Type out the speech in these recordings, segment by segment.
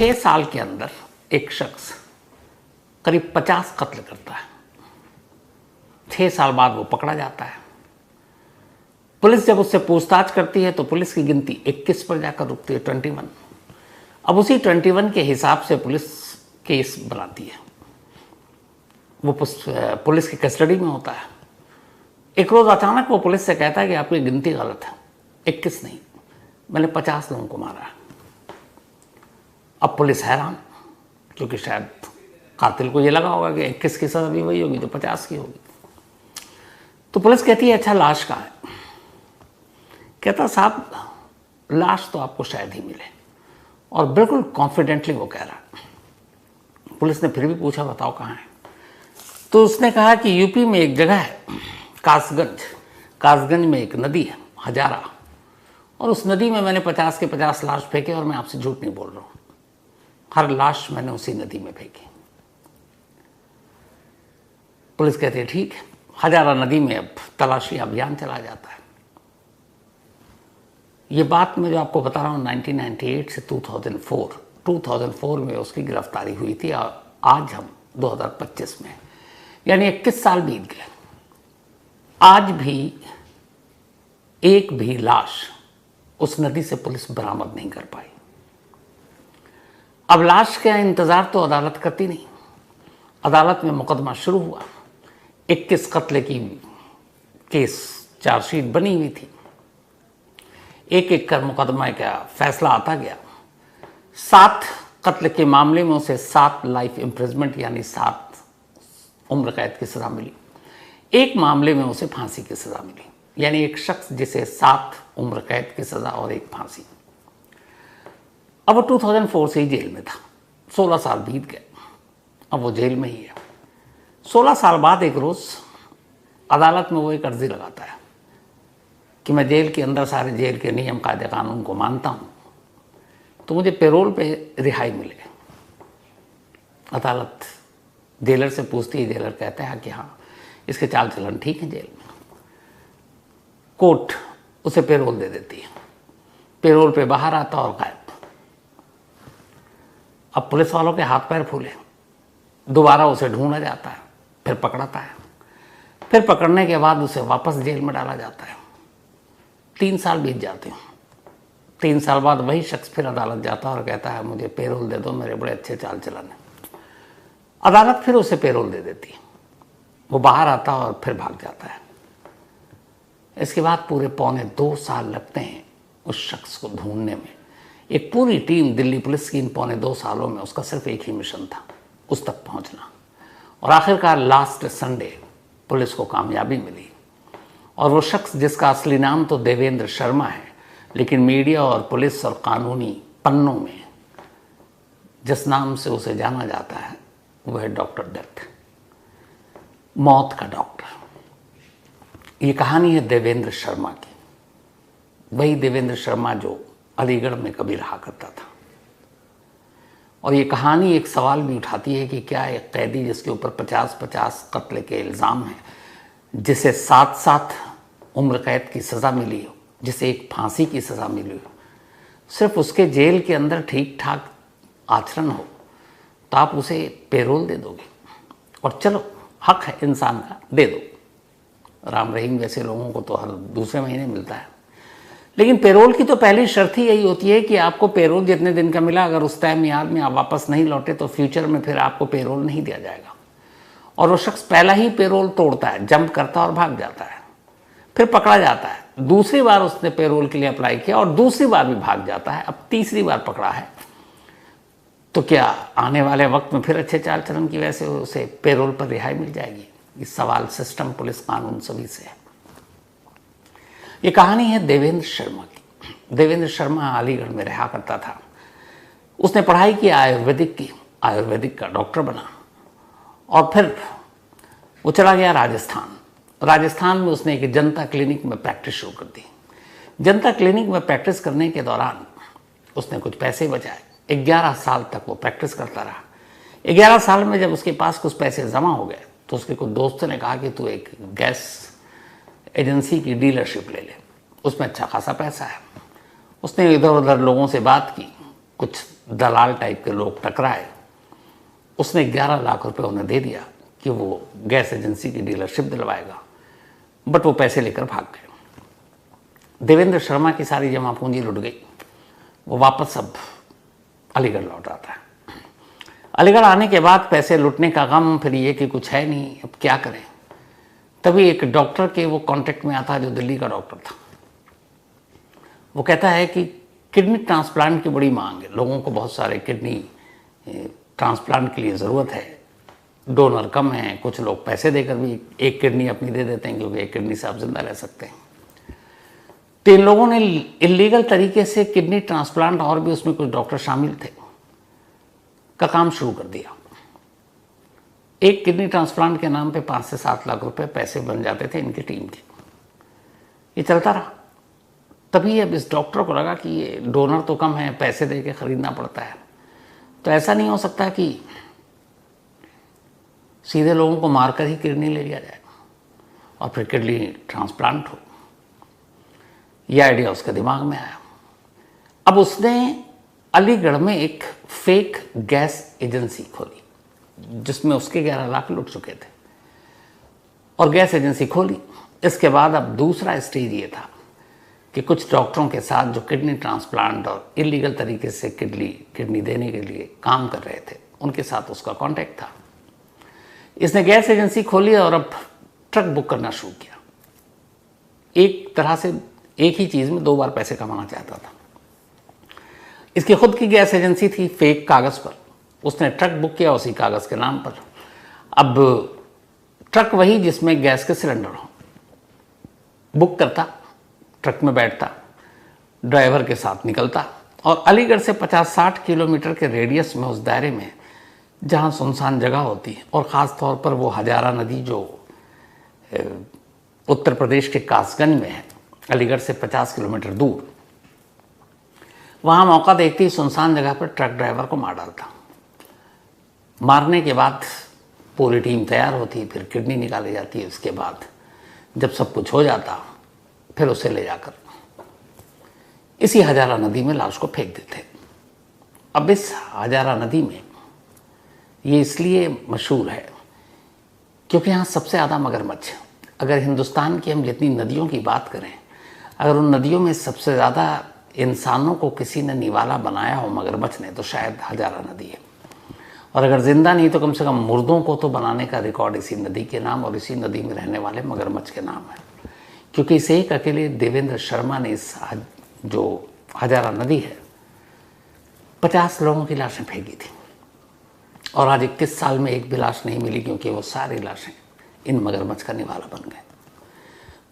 6 साल के अंदर एक शख्स करीब 50 कत्ल करता है। 6 साल बाद वो पकड़ा जाता है। पुलिस जब उससे पूछताछ करती है तो पुलिस की गिनती 21 पर जाकर रुकती है, 21। अब उसी 21 के हिसाब से पुलिस केस बनाती है। वो पुलिस की कस्टडी में होता है। एक रोज अचानक वो पुलिस से कहता है कि आपकी गिनती गलत है, 21 नहीं, मैंने 50 लोगों को मारा है। अब पुलिस हैरान, क्योंकि शायद कातिल को ये लगा होगा कि 21 की सजा भी वही होगी तो 50 की होगी। तो पुलिस कहती है अच्छा लाश कहाँ है? कहता साहब लाश तो आपको शायद ही मिले, और बिल्कुल कॉन्फिडेंटली वो कह रहा है। पुलिस ने फिर भी पूछा बताओ कहाँ है? तो उसने कहा कि यूपी में एक जगह है कासगंज में एक नदी है हजारा, और उस नदी में मैंने 50 के 50 लाश फेंके, और मैं आपसे झूठ नहीं बोल रहा हूँ, हर लाश मैंने उसी नदी में फेंकी। पुलिस कहती है ठीक है। हजारा नदी में अब तलाशी अभियान चला जाता है। ये बात मैं जो आपको बता रहा हूँ 1998 से 2004 में उसकी गिरफ्तारी हुई थी, और आज हम 2025 में, यानी 21 साल बीत गए। आज भी एक भी लाश उस नदी से पुलिस बरामद नहीं कर पाई। अब लाश का इंतजार तो अदालत करती नहीं। अदालत में मुकदमा शुरू हुआ। 21 कत्ले की केस चार्जशीट बनी हुई थी। एक एक कर मुकदमा का फैसला आता गया। 7 कत्ल के मामले में उसे 7 लाइफ इम्प्रिजमेंट यानी 7 उम्र कैद की सजा मिली। एक मामले में उसे फांसी की सजा मिली, यानी एक शख्स जिसे 7 उम्र कैद की सजा और एक फांसी। अब वो 2004 से ही जेल में था। 16 साल बीत गए, अब वो जेल में ही है। 16 साल बाद एक रोज अदालत में वो एक अर्जी लगाता है कि मैं जेल के अंदर सारे जेल के नियम कायदे कानून को मानता हूं, तो मुझे पेरोल पे रिहाई मिले। अदालत जेलर से पूछती है, जेलर कहता है कि हाँ इसके चाल चलन ठीक है जेल में। कोर्ट उसे पेरोल दे देती है। पेरोल पे बाहर आता और गायब। अब पुलिस वालों के हाथ पैर फूले। दोबारा उसे ढूंढा जाता है, फिर पकड़ाता है, फिर पकड़ने के बाद उसे वापस जेल में डाला जाता है। 3 साल बीत जाते हैं। 3 साल बाद वही शख्स फिर अदालत जाता है और कहता है मुझे पेरोल दे दो, मेरे बड़े अच्छे चाल चलन है। अदालत फिर उसे पेरोल दे देती है। वो बाहर आता और फिर भाग जाता है। इसके बाद पूरे 2.25 साल लगते हैं उस शख्स को ढूंढने में। एक पूरी टीम दिल्ली पुलिस की इन 2.25 सालों में उसका सिर्फ एक ही मिशन था, उस तक पहुंचना। और आखिरकार लास्ट संडे पुलिस को कामयाबी मिली, और वो शख्स जिसका असली नाम तो देवेंद्र शर्मा है, लेकिन मीडिया और पुलिस और कानूनी पन्नों में जिस नाम से उसे जाना जाता है वो है डॉक्टर डेथ, मौत का डॉक्टर। ये कहानी है देवेंद्र शर्मा की, वही देवेंद्र शर्मा जो अलीगढ़ में कभी रहा करता था। और ये कहानी एक सवाल भी उठाती है कि क्या एक कैदी जिसके ऊपर 50-50 कत्ल के इल्ज़ाम हैं, जिसे 7-7 उम्र कैद की सज़ा मिली हो, जिसे एक फांसी की सज़ा मिली हो, सिर्फ उसके जेल के अंदर ठीक ठाक आचरण हो तो आप उसे पेरोल दे दोगे? और चलो हक है इंसान का, दे दो। राम रहीम जैसे लोगों को तो हर दूसरे महीने मिलता है। लेकिन पेरोल की तो पहली शर्त ही यही होती है कि आपको पेरोल जितने दिन का मिला, अगर उस टाइम याद में आप वापस नहीं लौटे तो फ्यूचर में फिर आपको पेरोल नहीं दिया जाएगा। और वो शख्स पहला ही पेरोल तोड़ता है, जंप करता है और भाग जाता है। फिर पकड़ा जाता है। दूसरी बार उसने पेरोल के लिए अप्लाई किया और दूसरी बार भी भाग जाता है। अब तीसरी बार पकड़ा है, तो क्या आने वाले वक्त में फिर अच्छे चाल चलन की वजह से उसे पेरोल पर रिहाई मिल जाएगी? ये सवाल सिस्टम, पुलिस, कानून सभी से है। ये कहानी है देवेंद्र शर्मा की। देवेंद्र शर्मा अलीगढ़ में रहा करता था। उसने पढ़ाई की आयुर्वेदिक की, आयुर्वेदिक का डॉक्टर बना, और फिर वो चला गया राजस्थान। राजस्थान में उसने एक जनता क्लिनिक में प्रैक्टिस शुरू कर दी। जनता क्लिनिक में प्रैक्टिस करने के दौरान उसने कुछ पैसे बचाए। 11 साल तक वो प्रैक्टिस करता रहा। 11 साल में जब उसके पास कुछ पैसे जमा हो गए तो उसके कुछ दोस्तों ने कहा कि तू एक गैस एजेंसी की डीलरशिप ले ले, उसमें अच्छा खासा पैसा है। उसने इधर उधर लोगों से बात की, कुछ दलाल टाइप के लोग टकराए, उसने 11 लाख रुपए उन्हें दे दिया कि वो गैस एजेंसी की डीलरशिप दिलवाएगा, बट वो पैसे लेकर भाग गए। देवेंद्र शर्मा की सारी जमा पूंजी लुट गई। वो वापस अब अलीगढ़ लौट आता है। अलीगढ़ आने के बाद पैसे लुटने का गम, फिर ये कि कुछ है नहीं, अब क्या करें। तभी एक डॉक्टर के वो कांटेक्ट में आता है जो दिल्ली का डॉक्टर था। वो कहता है कि किडनी ट्रांसप्लांट की बड़ी मांग है, लोगों को बहुत सारे किडनी ट्रांसप्लांट के लिए ज़रूरत है, डोनर कम है, कुछ लोग पैसे देकर भी एक किडनी अपनी दे देते हैं क्योंकि एक किडनी से आप जिंदा रह सकते हैं। तो इन लोगों ने इलीगल तरीके से किडनी ट्रांसप्लांट, और भी उसमें कुछ डॉक्टर शामिल थे, का काम शुरू कर दिया। एक किडनी ट्रांसप्लांट के नाम पे 5 से 7 लाख रुपए पैसे बन जाते थे इनकी टीम के। ये चलता रहा। तभी अब इस डॉक्टर को लगा कि ये डोनर तो कम है, पैसे दे के खरीदना पड़ता है, तो ऐसा नहीं हो सकता कि सीधे लोगों को मारकर ही किडनी ले लिया जाए और फिर किडनी ट्रांसप्लांट हो। यह आइडिया उसके दिमाग में आया। अब उसने अलीगढ़ में एक फेक गैस एजेंसी खोली जिसमें उसके 11 लाख लुट चुके थे, और गैस एजेंसी खोली। इसके बाद अब दूसरा स्टेज ये था कि कुछ डॉक्टरों के साथ जो किडनी ट्रांसप्लांट और इलीगल तरीके से किडनी देने के लिए काम कर रहे थे, उनके साथ उसका कांटेक्ट था। इसने गैस एजेंसी खोली और अब ट्रक बुक करना शुरू किया। एक तरह से एक ही चीज़ में 2 बार पैसे कमाना चाहता था। इसकी खुद की गैस एजेंसी थी, फेक कागज़ पर। उसने ट्रक बुक किया उसी कागज़ के नाम पर। अब ट्रक वही जिसमें गैस के सिलेंडर हो, बुक करता, ट्रक में बैठता, ड्राइवर के साथ निकलता और अलीगढ़ से 50-60 किलोमीटर के रेडियस में, उस दायरे में जहाँ सुनसान जगह होती है, और ख़ास तौर पर वो हजारा नदी जो उत्तर प्रदेश के कासगंज में है, अलीगढ़ से 50 किलोमीटर दूर, वहाँ मौका देखती सुनसान जगह पर ट्रक ड्राइवर को मार डालता। मारने के बाद पूरी टीम तैयार होती, फिर किडनी निकाली जाती है। उसके बाद जब सब कुछ हो जाता, फिर उसे ले जाकर इसी हजारा नदी में लाश को फेंक देते। अब इस हजारा नदी में ये इसलिए मशहूर है क्योंकि यहाँ सबसे ज़्यादा मगरमच्छ है। अगर हिंदुस्तान की हम जितनी नदियों की बात करें, अगर उन नदियों में सबसे ज़्यादा इंसानों को किसी ने निवाला बनाया हो मगरमच्छ ने, तो शायद हजारा नदी है। और अगर जिंदा नहीं तो कम से कम मुर्दों को तो बनाने का रिकॉर्ड इसी नदी के नाम और इसी नदी में रहने वाले मगरमच्छ के नाम है। क्योंकि इसे एक अकेले देवेंद्र शर्मा ने इस जो हजारा नदी है 50 लोगों की लाशें फेंकी थी, और आज 21 साल में एक भी लाश नहीं मिली क्योंकि वो सारी लाशें इन मगरमच्छ का निवाला बन गए।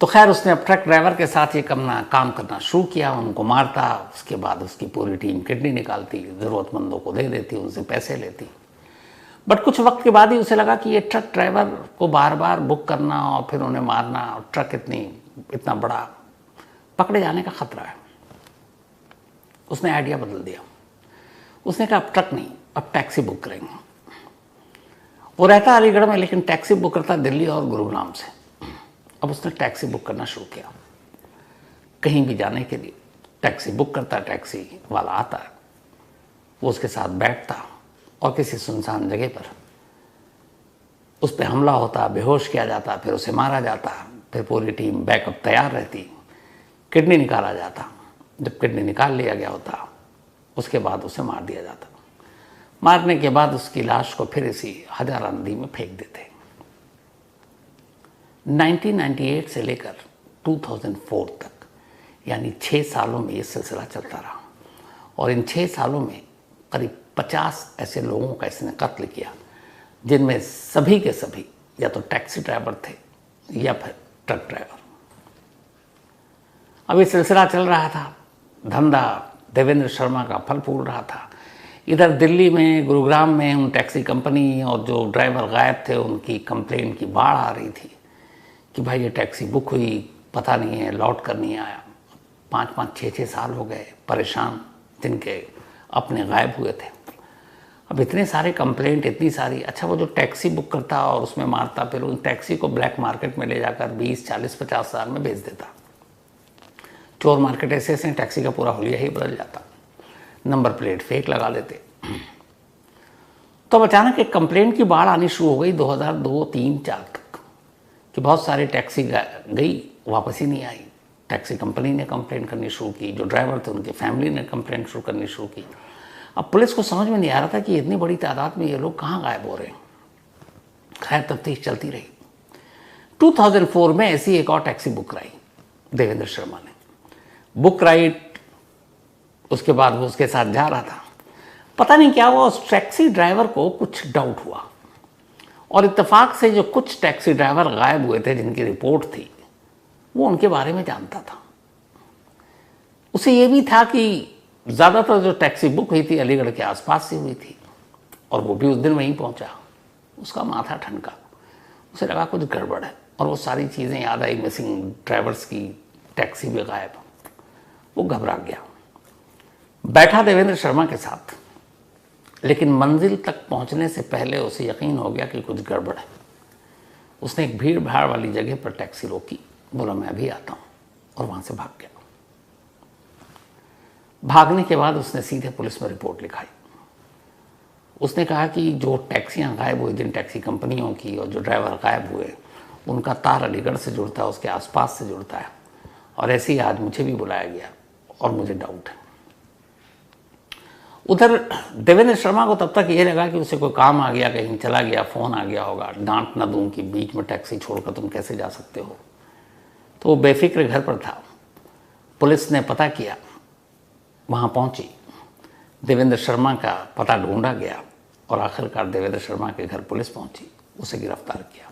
तो खैर उसने अब ट्रक ड्राइवर के साथ ये काम करना शुरू किया, उनको मारता, उसके बाद उसकी पूरी टीम किडनी निकालती, ज़रूरतमंदों को दे देती, उनसे पैसे लेती। बट कुछ वक्त के बाद ही उसे लगा कि ये ट्रक ड्राइवर को बार बार बुक करना और फिर उन्हें मारना, और ट्रक इतना बड़ा, पकड़े जाने का खतरा है। उसने आइडिया बदल दिया। उसने कहा अब ट्रक नहीं, अब टैक्सी बुक करेंगे। वो रहता अलीगढ़ में, लेकिन टैक्सी बुक करता दिल्ली और गुरुग्राम से। अब उसने टैक्सी बुक करना शुरू किया। कहीं भी जाने के लिए टैक्सी बुक करता, टैक्सी वाला आता, वो उसके साथ बैठता और किसी सुनसान जगह पर उस पर हमला होता, बेहोश किया जाता, फिर उसे मारा जाता, फिर पूरी टीम बैकअप तैयार रहती, किडनी निकाला जाता। जब किडनी निकाल लिया गया होता, उसके बाद उसे मार दिया जाता। मारने के बाद उसकी लाश को फिर इसी हजारा नदी में फेंक देते। 1998 से लेकर 2004 तक, यानी 6 सालों में ये सिलसिला चलता रहा, और इन 6 सालों में करीब 50 ऐसे लोगों का इसने कत्ल किया, जिनमें सभी के सभी या तो टैक्सी ड्राइवर थे या फिर ट्रक ड्राइवर। अब ये सिलसिला चल रहा था, धंधा देवेंद्र शर्मा का फल फूल रहा था। इधर दिल्ली में, गुरुग्राम में उन टैक्सी कंपनी और जो ड्राइवर गायब थे उनकी कंप्लेन की बाढ़ आ रही थी कि भाई ये टैक्सी बुक हुई, पता नहीं है, लौट कर नहीं आया। 5-5, 6-6 साल हो गए परेशान, जिनके अपने गायब हुए थे। अब इतने सारे कंप्लेंट, इतनी सारी। अच्छा, वो जो टैक्सी बुक करता और उसमें मारता, फिर उन टैक्सी को ब्लैक मार्केट में ले जाकर 20, 40, 50 हज़ार में बेच देता। चोर मार्केट ऐसे ऐसे टैक्सी का पूरा हुलिया ही बदल जाता। नंबर प्लेट फेक लगा देते। तो अब अचानक एक कंप्लेंट की बाढ़ आनी शुरू हो गई 2002, 3, 4 तक कि बहुत सारी टैक्सी गई, वापस ही नहीं आई। टैक्सी कंपनी ने कंप्लेंट करनी शुरू की, जो ड्राइवर थे उनकी फैमिली ने कंप्लेंट शुरू करनी शुरू की। अब पुलिस को समझ में नहीं आ रहा था कि इतनी बड़ी तादाद में ये लोग कहाँ गायब हो रहे हैं। खैर तफ्तीश चलती रही। 2004 में ऐसी एक और टैक्सी बुक कराई देवेंद्र शर्मा ने। बुक कराई, उसके बाद वो उसके साथ जा रहा था। पता नहीं क्या हुआ, उस टैक्सी ड्राइवर को कुछ डाउट हुआ और इत्तेफाक से जो कुछ टैक्सी ड्राइवर गायब हुए थे जिनकी रिपोर्ट थी, वो उनके बारे में जानता था। उसे ये भी था कि ज़्यादातर जो टैक्सी बुक हुई थी अलीगढ़ के आसपास से हुई थी और वो भी उस दिन वहीं पहुंचा। उसका माथा ठनका, उसे लगा कुछ गड़बड़ है और वो सारी चीज़ें याद आई, मिसिंग ड्राइवर्स की, टैक्सी भी गायब। वो घबरा गया, बैठा देवेंद्र शर्मा के साथ, लेकिन मंजिल तक पहुंचने से पहले उसे यकीन हो गया कि कुछ गड़बड़ है। उसने एक भीड़ भाड़ वाली जगह पर टैक्सी रोकी, बोला मैं अभी आता हूं, और वहां से भाग गया। भागने के बाद उसने सीधे पुलिस में रिपोर्ट लिखाई। उसने कहा कि जो टैक्सियां गायब हुई, जिन टैक्सी कंपनियों की, और जो ड्राइवर गायब हुए, उनका तार अलीगढ़ से जुड़ता है, उसके आसपास से जुड़ता है, और ऐसे ही आज मुझे भी बुलाया गया और मुझे डाउट है। उधर देवेंद्र शर्मा को तब तक ये लगा कि उसे कोई काम आ गया, कहीं चला गया, फ़ोन आ गया होगा, डांट ना दूं कि बीच में टैक्सी छोड़कर तुम कैसे जा सकते हो। तो वो बेफिक्र घर पर था। पुलिस ने पता किया, वहाँ पहुंची, देवेंद्र शर्मा का पता ढूंढा गया और आखिरकार देवेंद्र शर्मा के घर पुलिस पहुंची, उसे गिरफ्तार किया।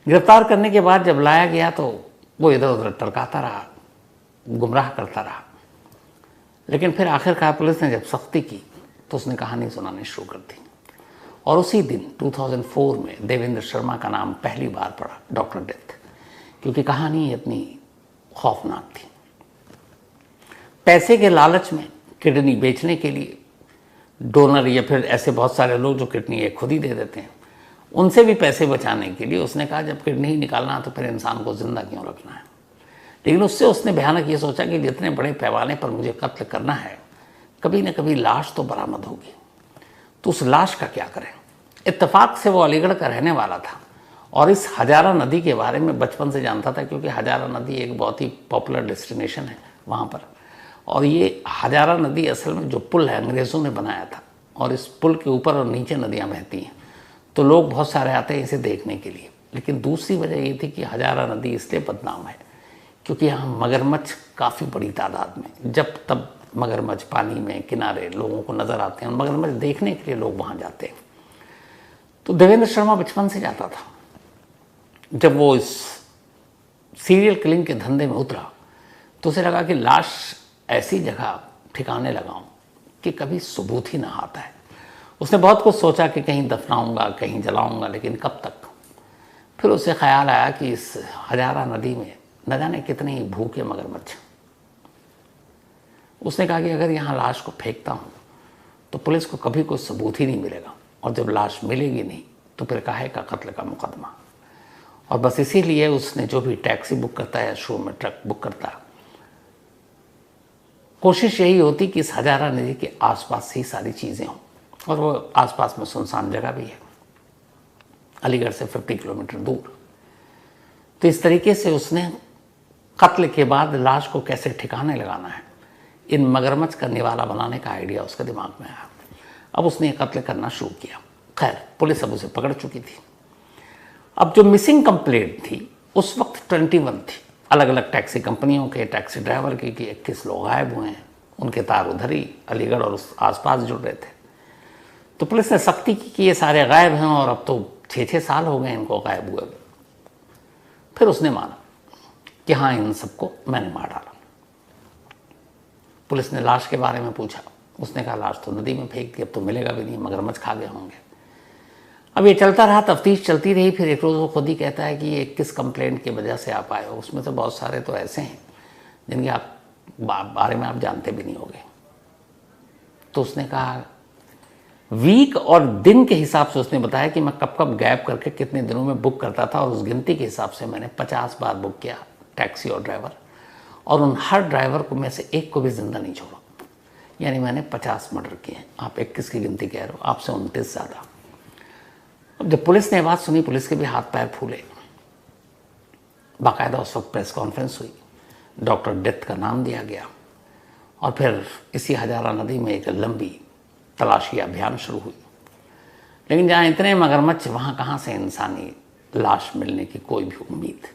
गिरफ्तार करने के बाद जब लाया गया तो वो इधर उधर टरकाता रहा, गुमराह करता रहा, लेकिन फिर आखिरकार पुलिस ने जब सख्ती की तो उसने कहानी सुनानी शुरू कर दी। और उसी दिन 2004 में देवेंद्र शर्मा का नाम पहली बार पड़ा डॉक्टर डेथ, क्योंकि कहानी इतनी खौफनाक थी। पैसे के लालच में किडनी बेचने के लिए डोनर या फिर ऐसे बहुत सारे लोग जो किडनी एक खुद ही दे देते हैं, उनसे भी पैसे बचाने के लिए उसने कहा जब किडनी ही निकालना है तो फिर इंसान को जिंदा क्यों रखना है। लेकिन उससे उसने भयानक ये सोचा कि जितने बड़े पैमाने पर मुझे कत्ल करना है, कभी न कभी लाश तो बरामद होगी, तो उस लाश का क्या करें। इत्तेफाक से वो अलीगढ़ का रहने वाला था और इस हजारा नदी के बारे में बचपन से जानता था, क्योंकि हजारा नदी एक बहुत ही पॉपुलर डेस्टिनेशन है वहाँ पर। और ये हजारा नदी असल में जो पुल है अंग्रेज़ों ने बनाया था, और इस पुल के ऊपर और नीचे नदियाँ बहती हैं, तो लोग बहुत सारे आते हैं इसे देखने के लिए। लेकिन दूसरी वजह ये थी कि हजारा नदी इसलिए बदनाम है क्योंकि यहाँ मगरमच्छ काफ़ी बड़ी तादाद में, जब तब मगरमच्छ पानी में किनारे लोगों को नज़र आते हैं और मगरमच्छ देखने के लिए लोग वहाँ जाते हैं। तो देवेंद्र शर्मा बचपन से जाता था। जब वो इस सीरियल किलिंग के धंधे में उतरा तो उसे लगा कि लाश ऐसी जगह ठिकाने लगाऊं कि कभी सबूत ही ना आता है। उसने बहुत कुछ सोचा कि कहीं दफनाऊंगा, कहीं जलाऊंगा, लेकिन कब तक। फिर उसे ख्याल आया कि इस हजारा नदी में न जाने कितने ही भूखे मगरमच्छ। उसने कहा कि अगर यहाँ लाश को फेंकता हूँ तो पुलिस को कभी कोई सबूत ही नहीं मिलेगा, और जब लाश मिलेगी नहीं तो फिर काहे का कत्ल का मुकदमा। और बस इसीलिए उसने जो भी टैक्सी बुक करता है या शो में ट्रक बुक करता, कोशिश यही होती कि इस हजारा नदी के आसपास ही सारी चीज़ें हों, और वो आसपास में सुनसान जगह भी है, अलीगढ़ से 50 किलोमीटर दूर। तो इस तरीके से उसने कत्ल के बाद लाश को कैसे ठिकाने लगाना है, इन मगरमच्छ का निवाला बनाने का आइडिया उसके दिमाग में आया। अब उसने ये कत्ल करना शुरू किया। खैर पुलिस अब उसे पकड़ चुकी थी। अब जो मिसिंग कंप्लेंट थी उस वक्त 21 थी, अलग अलग टैक्सी कंपनियों के, टैक्सी ड्राइवर के कि 21 लोग गायब हुए हैं, उनके तार उधर ही अलीगढ़ और उस आसपास जुड़ रहे थे। तो पुलिस ने सख्ती की कि ये सारे गायब हैं और अब तो 6-6 साल हो गए इनको गायब हुए। फिर उसने माना कि हाँ, इन सबको मैंने मार डाला। पुलिस ने लाश के बारे में पूछा, उसने कहा लाश तो नदी में फेंक दी, अब तो मिलेगा भी नहीं, मगरमच्छ खा गए होंगे। अब ये चलता रहा, तफ्तीश चलती रही। फिर एक रोज़ वो खुद ही कहता है कि ये किस कंप्लेंट की वजह से आप आए हो, उसमें तो बहुत सारे तो ऐसे हैं जिनके आप बारे में आप जानते भी नहीं होंगे। तो उसने कहा वीक और दिन के हिसाब से उसने बताया कि मैं कब कब गैप करके कितने दिनों में बुक करता था, और उस गिनती के हिसाब से मैंने 50 बार बुक किया टैक्सी और ड्राइवर, और उन हर ड्राइवर को में से एक को भी जिंदा नहीं छोड़ा, यानी मैंने 50 मर्डर किए हैं। आप 21 की गिनती कह रहे हो, आपसे 29 ज़्यादा। अब जब पुलिस ने ये बात सुनी, पुलिस के भी हाथ पैर फूले। बाकायदा उस वक्त प्रेस कॉन्फ्रेंस हुई, डॉक्टर डेथ का नाम दिया गया और फिर इसी हजारा नदी में एक लंबी तलाशी अभियान शुरू हुई। लेकिन जहाँ इतने मगरमच्छ, वहाँ कहाँ से इंसानी लाश मिलने की कोई भी उम्मीद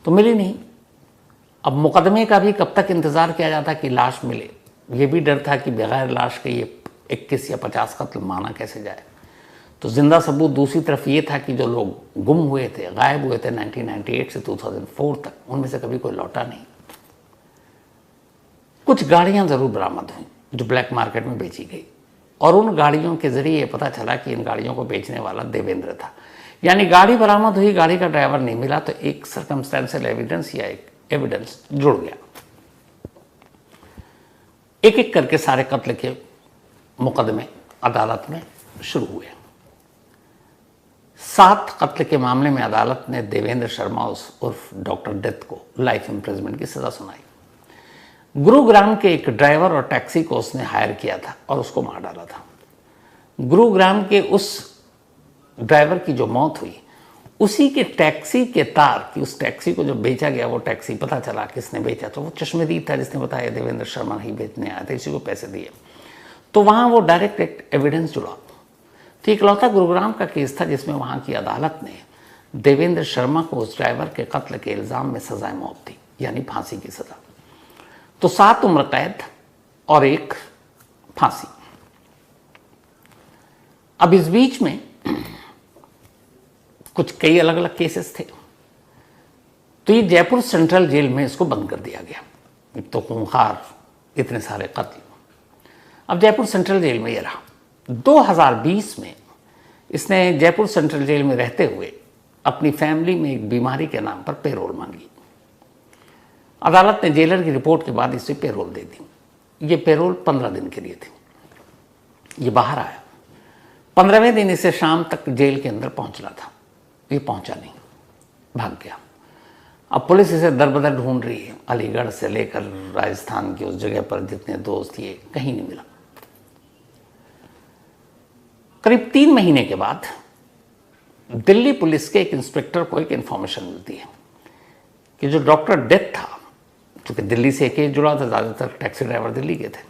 तो मिली नहीं। अब मुकदमे का भी कब तक इंतज़ार किया जाता कि लाश मिले, ये भी डर था कि बगैर लाश के ये 21 या 50 कत्ल माना कैसे जाए। तो जिंदा सबूत दूसरी तरफ ये था कि जो लोग गुम हुए थे, गायब हुए थे 1998 से 2004 तक, उनमें से कभी कोई लौटा नहीं। कुछ गाड़ियां ज़रूर बरामद हुई जो ब्लैक मार्केट में बेची गई, और उन गाड़ियों के जरिए ये पता चला कि इन गाड़ियों को बेचने वाला देवेंद्र था। यानी गाड़ी बरामद हुई, गाड़ी का ड्राइवर नहीं मिला, तो एक सर्कमस्टेंशियल एविडेंस या एक एविडेंस जुड़ गया। एक एक करके सारे कत्ल के मुकदमे अदालत में शुरू हुए। 7 कत्ल के मामले में अदालत ने देवेंद्र शर्मा उर्फ डॉक्टर डेथ को लाइफ इम्प्रिजमेंट की सजा सुनाई। गुरुग्राम के एक ड्राइवर और टैक्सी को उसने हायर किया था और उसको मार डाला था। गुरुग्राम के उस ड्राइवर की जो मौत हुई, उसी के टैक्सी के तार की, उस टैक्सी को जो बेचा गया, वो टैक्सी पता चला किसने बेचा, तो वो चश्मदीद था जिसने बताया देवेंद्र शर्मा ही बेचने आया था, इसी को पैसे दिए। तो वहाँ वो डायरेक्ट एक एविडेंस जुड़ा। तो इकलौता गुरुग्राम का केस था जिसमें वहाँ की अदालत ने देवेंद्र शर्मा को उस ड्राइवर के कत्ल के इल्ज़ाम में सजाए मौत दी, यानी फांसी की सज़ा। तो 7 उम्र कैद और 1 फांसी। अब इस बीच में कुछ कई अलग अलग केसेस थे, तो ये जयपुर सेंट्रल जेल में इसको बंद कर दिया गया। एक तो खूंखार इतने सारे कत्ल। अब जयपुर सेंट्रल जेल में ये रहा। 2020 में इसने जयपुर सेंट्रल जेल में रहते हुए अपनी फैमिली में एक बीमारी के नाम पर पेरोल मांगी। अदालत ने जेलर की रिपोर्ट के बाद इसे पेरोल दे दी। ये पेरोल 15 दिन के लिए थी। ये बाहर आया, 15वें दिन इसे शाम तक जेल के अंदर पहुंचना था, ये पहुंचा नहीं, भाग गया। अब पुलिस इसे दर बदर ढूंढ रही है, अलीगढ़ से लेकर राजस्थान की उस जगह पर जितने दोस्त ये, कहीं नहीं मिला। करीब 3 महीने के बाद दिल्ली पुलिस के एक इंस्पेक्टर को एक इंफॉर्मेशन मिलती है कि जो डॉक्टर डेथ था, क्योंकि दिल्ली से केस जुड़ा था, ज़्यादातर टैक्सी ड्राइवर दिल्ली के थे,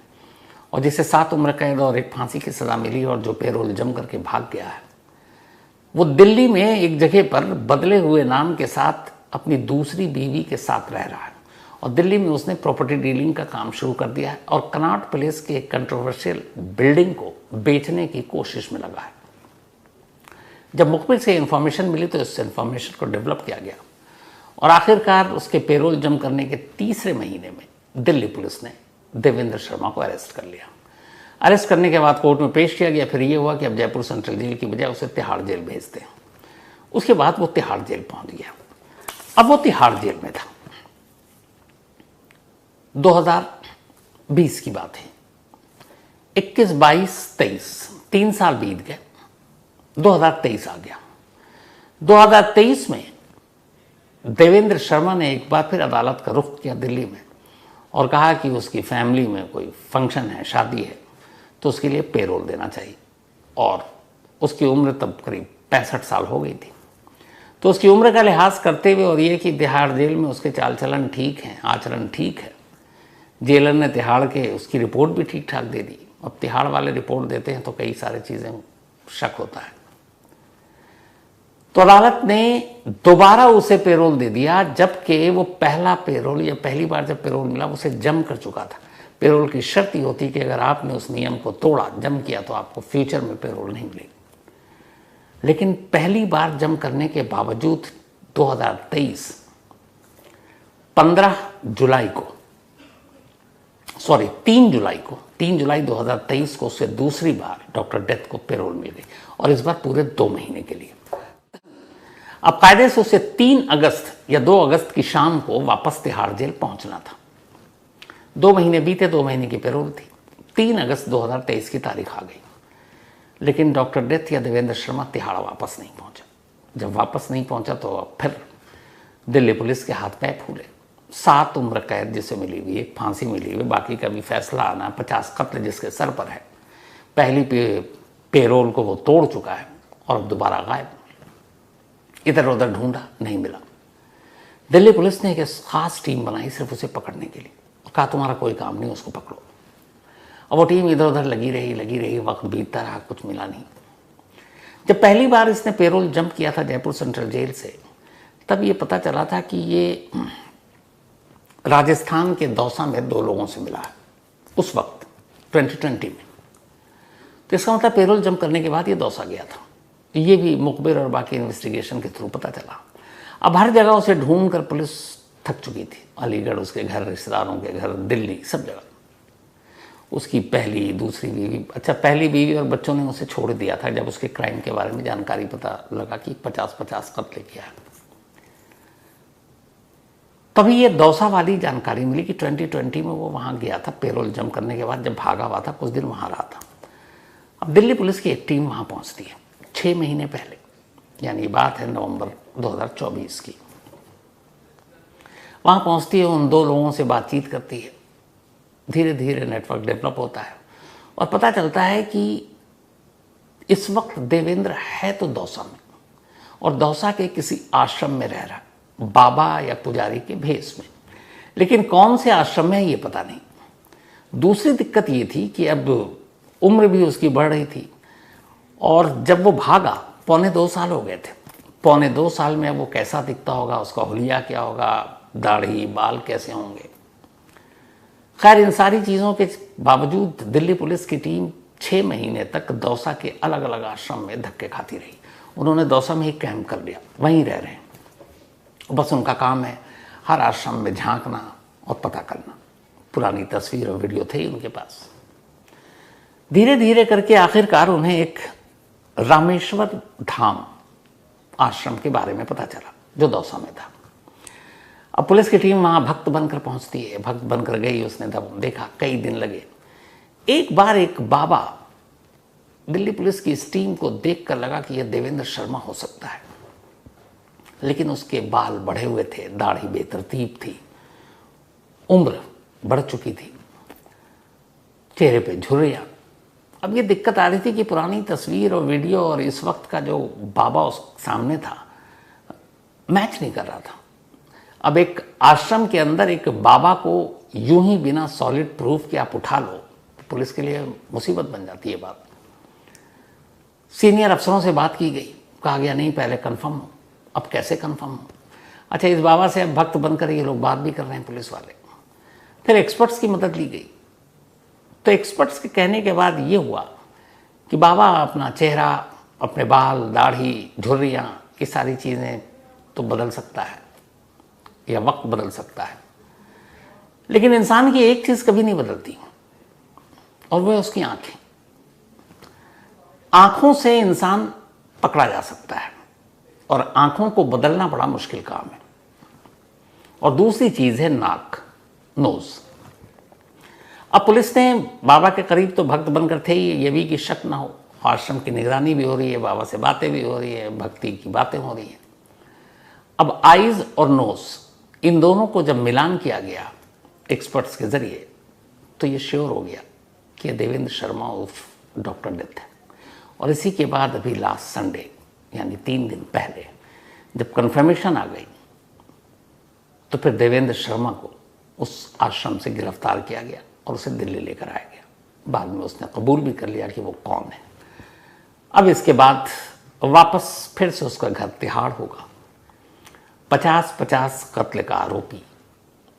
और जिसे 7 उम्र कैद और 1 फांसी की सज़ा मिली और जो पेरोल जम करके भाग गया है, वो दिल्ली में एक जगह पर बदले हुए नाम के साथ अपनी दूसरी बीवी के साथ रह रहा है, और दिल्ली में उसने प्रॉपर्टी डीलिंग का काम शुरू कर दिया है और कनॉट प्लेस के एक कंट्रोवर्शियल बिल्डिंग को बेचने की कोशिश में लगा है। जब मुखबिर से इन्फॉर्मेशन मिली तो इस इन्फॉर्मेशन को डेवलप किया गया और आखिरकार उसके पेरोल जम करने के 3रे महीने में दिल्ली पुलिस ने देवेंद्र शर्मा को अरेस्ट कर लिया। अरेस्ट करने के बाद कोर्ट में पेश किया गया। फिर ये हुआ कि अब जयपुर सेंट्रल जेल की बजाय उसे तिहाड़ जेल भेजते हैं। उसके बाद वो तिहाड़ जेल पहुंच गया। अब वो तिहाड़ जेल में था। 2020 की बात है। 21, 22, 23 3 साल बीत गए। 2023 आ गया। 2023 में देवेंद्र शर्मा ने एक बार फिर अदालत का रुख किया दिल्ली में और कहा कि उसकी फैमिली में कोई फंक्शन है, शादी है, तो उसके लिए पेरोल देना चाहिए। और उसकी उम्र तब करीब 65 साल हो गई थी। तो उसकी उम्र का लिहाज करते हुए और ये कि तिहाड़ जेल में उसके चाल चलन ठीक हैं, आचरण ठीक है, जेलर ने तिहाड़ के उसकी रिपोर्ट भी ठीक ठाक दे दी। अब तिहाड़ वाले रिपोर्ट देते हैं तो कई सारी चीज़ें शक होता है। तो अदालत ने दोबारा उसे पेरोल दे दिया, जबकि वो पहला पेरोल या पहली बार जब पेरोल मिला उसे जम कर चुका था। पेरोल की शर्त ही होती कि अगर आपने उस नियम को तोड़ा, जम किया, तो आपको फ्यूचर में पेरोल नहीं मिलेगी। लेकिन पहली बार जम करने के बावजूद 2023 3 जुलाई 2023 को उसे दूसरी बार डॉक्टर डेथ को पेरोल मिल गई और इस बार पूरे 2 महीने के लिए। अब कायदे से उसे 3 अगस्त या 2 अगस्त की शाम को वापस तिहाड़ जेल पहुंचना था। 2 महीने बीते, 2 महीने की पेरोल थी। 3 अगस्त 2023 की तारीख आ गई, लेकिन डॉक्टर डेथ या देवेंद्र शर्मा तिहाड़ वापस नहीं पहुंचा। जब वापस नहीं पहुंचा तो फिर दिल्ली पुलिस के हाथ पैर फूले। 7 उम्र कैद जिसे मिली हुई, एक फांसी मिली हुई, बाकी का भी फैसला आना, 50 कत्ल जिसके सर पर है। पहली पेरोल को वो तोड़ चुका है और अब दोबारा गायब। इधर उधर ढूंढा, नहीं मिला। दिल्ली पुलिस ने एक खास टीम बनाई सिर्फ उसे पकड़ने के लिए, कहा तुम्हारा कोई काम नहीं, उसको पकड़ो। और वो टीम इधर उधर लगी रही, वक्त बीतता रहा, कुछ मिला नहीं। जब पहली बार इसने पेरोल जंप किया था जयपुर सेंट्रल जेल से, तब ये पता चला था कि ये राजस्थान के दौसा में 2 लोगों से मिला है उस वक्त 2020 में। तो इसका मतलब पेरोल जंप करने के बाद ये दौसा गया था। ये भी मुखबिर और बाकी इन्वेस्टिगेशन के थ्रू पता चला। अब हर जगह उसे ढूंढ कर पुलिस थक चुकी थी। अलीगढ़ उसके घर, रिश्तेदारों के घर, दिल्ली, सब जगह। उसकी पहली, दूसरी बीवी, अच्छा पहली बीवी और बच्चों ने उसे छोड़ दिया था जब उसके क्राइम के बारे में जानकारी पता लगा कि 50-50 कत्ल किया है। तभी ये दौसा वाली जानकारी मिली कि 2020 में वो वहाँ गया था पेरोल जंप करने के बाद, जब भागा हुआ था, कुछ दिन वहाँ रहा था। अब दिल्ली पुलिस की एक टीम वहाँ पहुँचती है 6 महीने पहले, यानी बात है नवंबर 2024 की। वहाँ पहुँचती है, उन 2 लोगों से बातचीत करती है। धीरे धीरे नेटवर्क डेवलप होता है और पता चलता है कि इस वक्त देवेंद्र है तो दौसा में, और दौसा के किसी आश्रम में रह रहा, बाबा या पुजारी के भेष में। लेकिन कौन से आश्रम में है ये पता नहीं। दूसरी दिक्कत ये थी कि अब उम्र भी उसकी बढ़ रही थी, और जब वो भागा 2.25 साल हो गए थे। 2.25 साल में वो कैसा दिखता होगा, उसका हुलिया क्या होगा, दाढ़ी बाल कैसे होंगे। खैर, इन सारी चीज़ों के बावजूद दिल्ली पुलिस की टीम 6 महीने तक दौसा के अलग अलग आश्रम में धक्के खाती रही। उन्होंने दौसा में ही कैंप कर लिया, वहीं रह रहे हैं। बस उनका काम है हर आश्रम में झांकना और पता करना। पुरानी तस्वीर और वीडियो थे उनके पास। धीरे धीरे करके आखिरकार उन्हें एक रामेश्वर धाम आश्रम के बारे में पता चला जो दौसा में था। अब पुलिस की टीम वहाँ भक्त बनकर पहुँचती है। भक्त बनकर गई, उसने देखा, कई दिन लगे। एक बार एक बाबा दिल्ली पुलिस की इस टीम को देखकर लगा कि यह देवेंद्र शर्मा हो सकता है, लेकिन उसके बाल बढ़े हुए थे, दाढ़ी बेतरतीब थी, उम्र बढ़ चुकी थी, चेहरे पे झुर्रियाँ। अब ये दिक्कत आ रही थी कि पुरानी तस्वीर और वीडियो और इस वक्त का जो बाबा उस सामने था मैच नहीं कर रहा था। अब एक आश्रम के अंदर एक बाबा को यूं ही बिना सॉलिड प्रूफ के आप उठा लो, पुलिस के लिए मुसीबत बन जाती है बात। सीनियर अफसरों से बात की गई, कहा गया नहीं पहले कंफर्म हो। अब कैसे कंफर्म हो? अच्छा, इस बाबा से अब भक्त बनकर ये लोग बात भी कर रहे हैं पुलिस वाले। फिर एक्सपर्ट्स की मदद ली गई। तो एक्सपर्ट्स के कहने के बाद ये हुआ कि बाबा अपना चेहरा, अपने बाल, दाढ़ी, झुर्रियाँ, ये सारी चीज़ें तो बदल सकता है या वक्त बदल सकता है, लेकिन इंसान की एक चीज़ कभी नहीं बदलती, और वो है उसकी आंखें। आंखों से इंसान पकड़ा जा सकता है और आंखों को बदलना बड़ा मुश्किल काम है। और दूसरी चीज़ है नाक, नोज़। अब पुलिस ने बाबा के करीब तो भक्त बनकर थे ही, ये भी कि शक ना हो, आश्रम की निगरानी भी हो रही है, बाबा से बातें भी हो रही है, भक्ति की बातें हो रही हैं। अब आइज़ और नोज़, इन दोनों को जब मिलान किया गया एक्सपर्ट्स के ज़रिए, तो ये श्योर हो गया कि देवेंद्र शर्मा उर्फ डॉक्टर डेथ है। और इसी के बाद अभी लास्ट संडे, यानी 3 दिन पहले जब कन्फर्मेशन आ गई, तो फिर देवेंद्र शर्मा को उस आश्रम से गिरफ्तार किया गया और उसे दिल्ली लेकर आया गया। बाद में उसने कबूल भी कर लिया कि वो कौन है। अब इसके बाद वापस फिर से उसका घर तिहाड़ होगा। 50-50 कत्ल का आरोपी,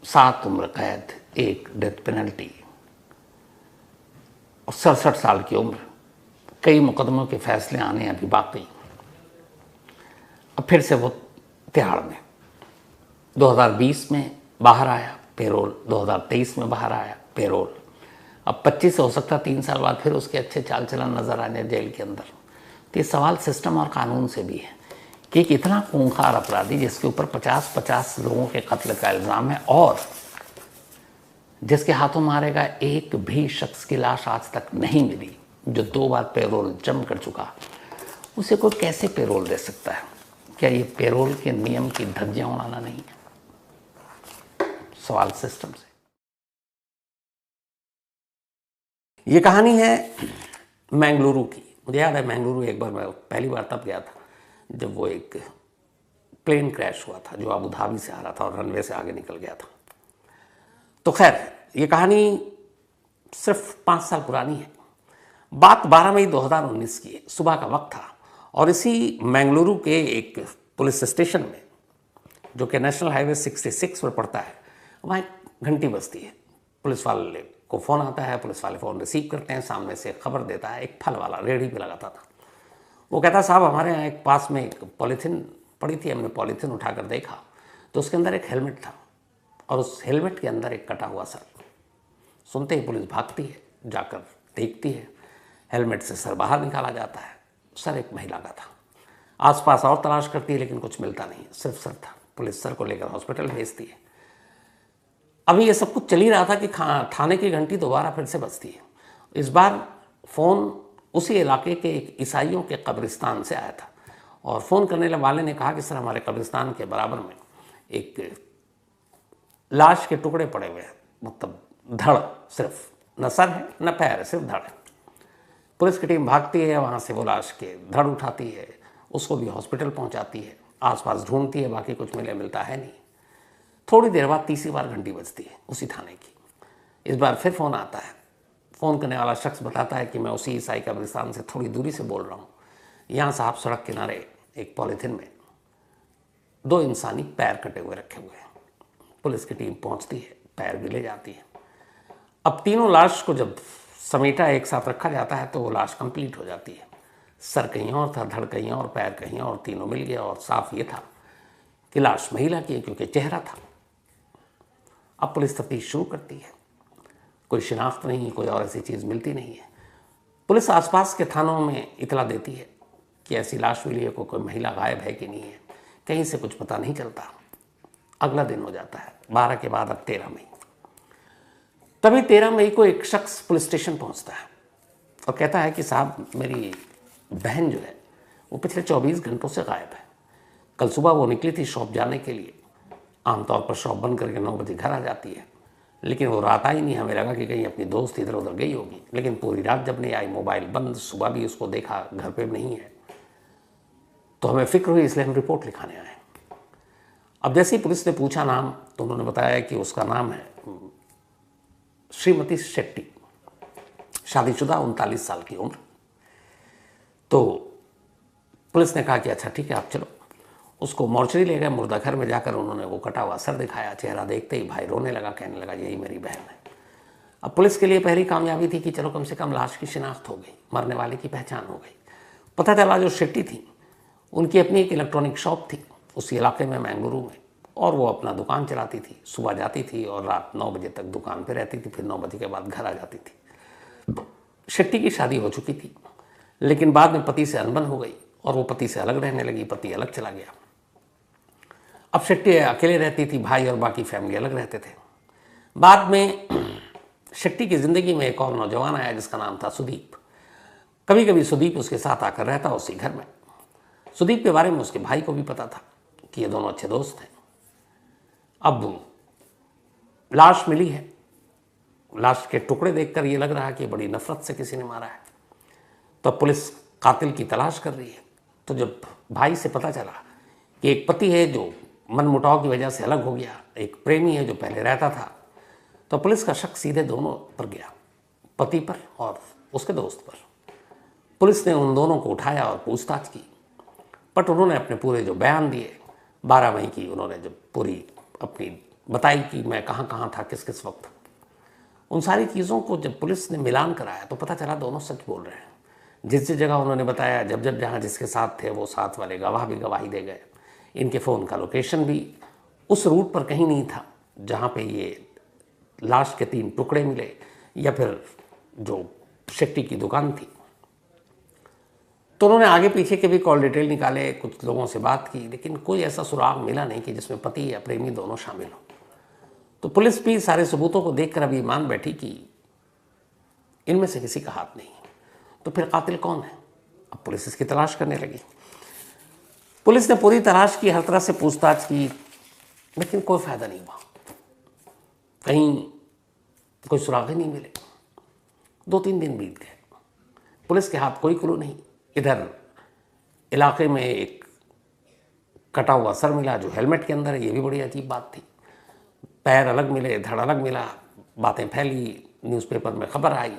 7 उम्र कैद, 1 डेथ पेनल्टी और 67 साल की उम्र। कई मुकदमों के फैसले आने अभी बाकी। अब फिर से वो तिहाड़ में 2020 में बाहर आया पेरोल, 2023 में बाहर आया पेरोल। अब 25 से हो सकता 3 साल बाद फिर उसके अच्छे चाल चलन नजर आने जेल के अंदर। तो ये सवाल सिस्टम और कानून से भी है कि एक इतना खूंखार अपराधी जिसके ऊपर 50-50 लोगों के कत्ल का इल्ज़ाम है और जिसके हाथों मारे गए एक भी शख्स की लाश आज तक नहीं मिली, जो 2 बार पेरोल जम कर चुका, उसे कोई कैसे पेरोल दे सकता है? क्या ये पेरोल के नियम की धज्जियां उड़ाना नहीं है? सवाल सिस्टम से। ये कहानी है मैंगलुरु की। मुझे याद है मैंगलुरु एक बार मैं पहली बार तब गया था जब वो एक प्लेन क्रैश हुआ था जो अबू धाबी से आ रहा था और रनवे से आगे निकल गया था। तो खैर ये कहानी सिर्फ 5 साल पुरानी है। बात 12 मई 2019 की है। सुबह का वक्त था और इसी मैंगलुरु के एक पुलिस स्टेशन में, जो कि नेशनल हाईवे 66 पर पड़ता है, वहाँ एक घंटी बजती है। पुलिस वाले को फ़ोन आता है, पुलिस वाले फ़ोन रिसीव करते हैं, सामने से खबर देता है। एक फल वाला रेहड़ी पे लगाता था। वो कहता, साहब हमारे यहाँ एक पास में एक पॉलीथीन पड़ी थी, हमने पॉलीथीन उठाकर देखा तो उसके अंदर एक हेलमेट था और उस हेलमेट के अंदर एक कटा हुआ सर। सुनते ही पुलिस भागती है, जाकर देखती है, हेलमेट से सर बाहर निकाला जाता है। सर एक महिला का था। आसपास और तलाश करती है लेकिन कुछ मिलता नहीं, सिर्फ सर था। पुलिस सर को लेकर हॉस्पिटल भेजती है। अभी ये सब कुछ चल ही रहा था कि थाने की घंटी दोबारा फिर से बजती है। इस बार फ़ोन उसी इलाके के एक ईसाइयों के कब्रिस्तान से आया था और फ़ोन करने वाले ने कहा कि सर हमारे कब्रिस्तान के बराबर में एक लाश के टुकड़े पड़े हुए हैं, मतलब धड़, सिर्फ न सर है न पैर है, सिर्फ धड़ है। पुलिस की टीम भागती है, वहाँ से वो लाश के धड़ उठाती है, उसको भी हॉस्पिटल पहुँचाती है, आसपास ढूंढती है, बाकी कुछ मिलता है नहीं। थोड़ी देर बाद तीसरी बार घंटी बजती है उसी थाने की। इस बार फिर फ़ोन आता है। फ़ोन करने वाला शख्स बताता है कि मैं उसी ईसाई कब्रिस्तान से थोड़ी दूरी से बोल रहा हूँ। यहाँ साहब सड़क किनारे एक पॉलीथीन में 2 इंसानी पैर कटे हुए रखे हुए हैं। पुलिस की टीम पहुँचती है, पैर भी ले जाती है। अब तीनों लाश को जब समेटा एक साथ रखा जाता है तो वो लाश कंप्लीट हो जाती है। सर कहीं और था, धड़ कहीं और, पैर कहीं और, तीनों मिल गया और साफ ये था कि लाश महिला की है क्योंकि चेहरा था। अब पुलिस तफ्तीश शुरू करती है। कोई शिनाख्त नहीं, कोई और ऐसी चीज़ मिलती नहीं है। पुलिस आसपास के थानों में इतला देती है कि ऐसी लाश मिली है, कोई महिला गायब है कि नहीं है। कहीं से कुछ पता नहीं चलता। अगला दिन हो जाता है 12 के बाद, अब 13 मई। तभी 13 मई को एक शख्स पुलिस स्टेशन पहुंचता है और कहता है कि साहब मेरी बहन जो है वो पिछले 24 घंटों से गायब है। कल सुबह वो निकली थी शॉप जाने के लिए। आमतौर पर शॉप बंद करके 9 बजे घर आ जाती है, लेकिन वो रात आई नहीं। हमें लगा कि कहीं अपनी दोस्त इधर उधर गई होगी, लेकिन पूरी रात जब नहीं आई, मोबाइल बंद, सुबह भी उसको देखा घर पे नहीं है। तो हमें फिक्र हुई, इसलिए हम रिपोर्ट लिखाने आए। अब जैसे ही पुलिस ने पूछा नाम तो उन्होंने बताया कि उसका नाम है श्रीमती शेट्टी, शादीशुदा, 39 साल की उम्र। तो पुलिस ने कहा कि अच्छा ठीक है आप चलो। उसको मोर्चरी ले गए। मुर्दा घर में जाकर उन्होंने वो कटा हुआ सर दिखाया। चेहरा देखते ही भाई रोने लगा, कहने लगा यही मेरी बहन है। अब पुलिस के लिए पहली कामयाबी थी कि चलो कम से कम लाश की शिनाख्त हो गई, मरने वाले की पहचान हो गई। पता चला जो शेट्टी थी उनकी अपनी एक इलेक्ट्रॉनिक शॉप थी उसी इलाके में, मैंगलुरु में, और वो अपना दुकान चलाती थी। सुबह जाती थी और रात 9 बजे तक दुकान पर रहती थी, फिर 9 बजे के बाद घर आ जाती थी। शेट्टी की शादी हो चुकी थी, लेकिन बाद में पति से अनबन हो गई और वो पति से अलग रहने लगी, पति अलग चला गया। अब शेट्टी अकेले रहती थी, भाई और बाकी फैमिली अलग रहते थे। बाद में शेट्टी की ज़िंदगी में एक और नौजवान आया जिसका नाम था सुदीप। कभी कभी सुदीप उसके साथ आकर रहता उसी घर में। सुदीप के बारे में उसके भाई को भी पता था कि ये दोनों अच्छे दोस्त हैं। अब लाश मिली है। लाश के टुकड़े देखकर ये लग रहा है कि बड़ी नफरत से किसी ने मारा है। तो पुलिस कातिल की तलाश कर रही है। तो जब भाई से पता चला कि एक पति है जो मनमुटाव की वजह से अलग हो गया, एक प्रेमी है जो पहले रहता था, तो पुलिस का शक सीधे दोनों पर गया, पति पर और उसके दोस्त पर। पुलिस ने उन दोनों को उठाया और पूछताछ की, बट उन्होंने अपने पूरे जो बयान दिए 12 मई की, उन्होंने जब पूरी अपनी बताई कि मैं कहाँ कहाँ था, किस किस वक्त, उन सारी चीज़ों को जब पुलिस ने मिलान कराया तो पता चला दोनों सच बोल रहे हैं। जिस जगह उन्होंने बताया, जब जहाँ जिसके साथ थे, वो साथ वाले गवाह भी गवाही दे गए। इनके फ़ोन का लोकेशन भी उस रूट पर कहीं नहीं था जहाँ पे ये लाश के 3 टुकड़े मिले या फिर जो शेट्टी की दुकान थी। तो उन्होंने आगे पीछे के भी कॉल डिटेल निकाले, कुछ लोगों से बात की, लेकिन कोई ऐसा सुराग मिला नहीं कि जिसमें पति या प्रेमी दोनों शामिल हों। तो पुलिस भी सारे सबूतों को देखकर अभी मान बैठी कि इनमें से किसी का हाथ नहीं। तो फिर कातिल कौन है? अब पुलिस इसकी तलाश करने लगी। पुलिस ने पूरी तलाश की, हर तरह से पूछताछ की, लेकिन कोई फ़ायदा नहीं हुआ। कहीं कोई सुराग ही नहीं मिले। 2-3 दिन बीत गए, पुलिस के हाथ कोई क्लू नहीं। इधर इलाके में एक कटा हुआ सर मिला जो हेलमेट के अंदर है, ये भी बड़ी अजीब बात थी। पैर अलग मिले, धड़ अलग मिला, बातें फैली, न्यूज़पेपर में खबर आई।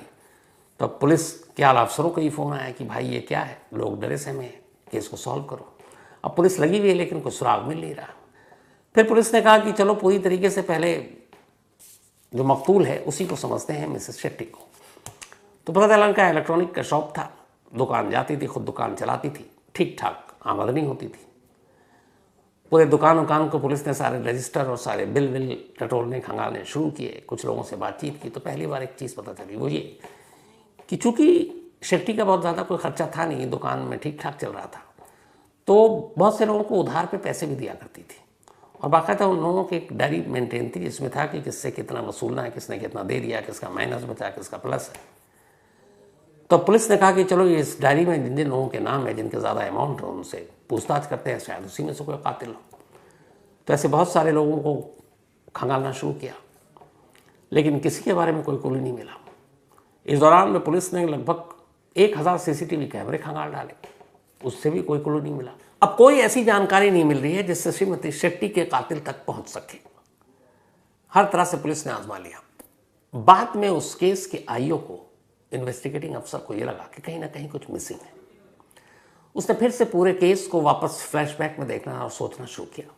तो पुलिस के आला अफसरों को ही फ़ोन आया कि भाई ये क्या है, लोग डरे सहमे हैं, केस को सॉल्व करो। अब पुलिस लगी हुई है लेकिन कोई सुराग मिल नहीं रहा। फिर पुलिस ने कहा कि चलो पूरी तरीके से पहले जो मकतूल है उसी को समझते हैं, मिसेस शेट्टी को। तो पता चला उनका इलेक्ट्रॉनिक का शॉप था, दुकान जाती थी, खुद दुकान चलाती थी, ठीक ठाक आमदनी होती थी। पूरे दुकान को पुलिस ने सारे रजिस्टर और सारे बिल विल टटोलने खंगालने शुरू किए। कुछ लोगों से बातचीत की तो पहली बार एक चीज़ पता चली, वो ये कि चूँकि शेट्टी का बहुत ज़्यादा कोई खर्चा था नहीं, दुकान में ठीक ठाक चल रहा था, तो बहुत से लोगों को उधार पे पैसे भी दिया करती थी। और बाकायदा उन लोगों की एक डायरी मेंटेन थी जिसमें था कि किससे कितना वसूलना है, किसने कितना दे दिया, किसका माइनस बचा, किसका प्लस है। तो पुलिस ने कहा कि चलो इस डायरी में जिन जिन लोगों के नाम है, जिनके ज़्यादा अमाउंट हो, उनसे पूछताछ करते हैं, शायद उसी में से कोई कातिल हो। तो ऐसे बहुत सारे लोगों को खंगालना शुरू किया, लेकिन किसी के बारे में कोई क्लू नहीं मिला। इस दौरान में पुलिस ने लगभग 1000 CCTV कैमरे खंगाल डाले, उससे भी कोई क्लू नहीं मिला। अब कोई ऐसी जानकारी नहीं मिल रही है जिससे श्रीमती शेट्टी के कातिल तक पहुंच सके। हर तरह से पुलिस ने आजमा लिया। बाद में उस केस के आईओ को, इन्वेस्टिगेटिंग अफसर को यह लगा कि कहीं ना कहीं कुछ मिसिंग है। उसने फिर से पूरे केस को वापस फ्लैशबैक में देखना और सोचना शुरू किया।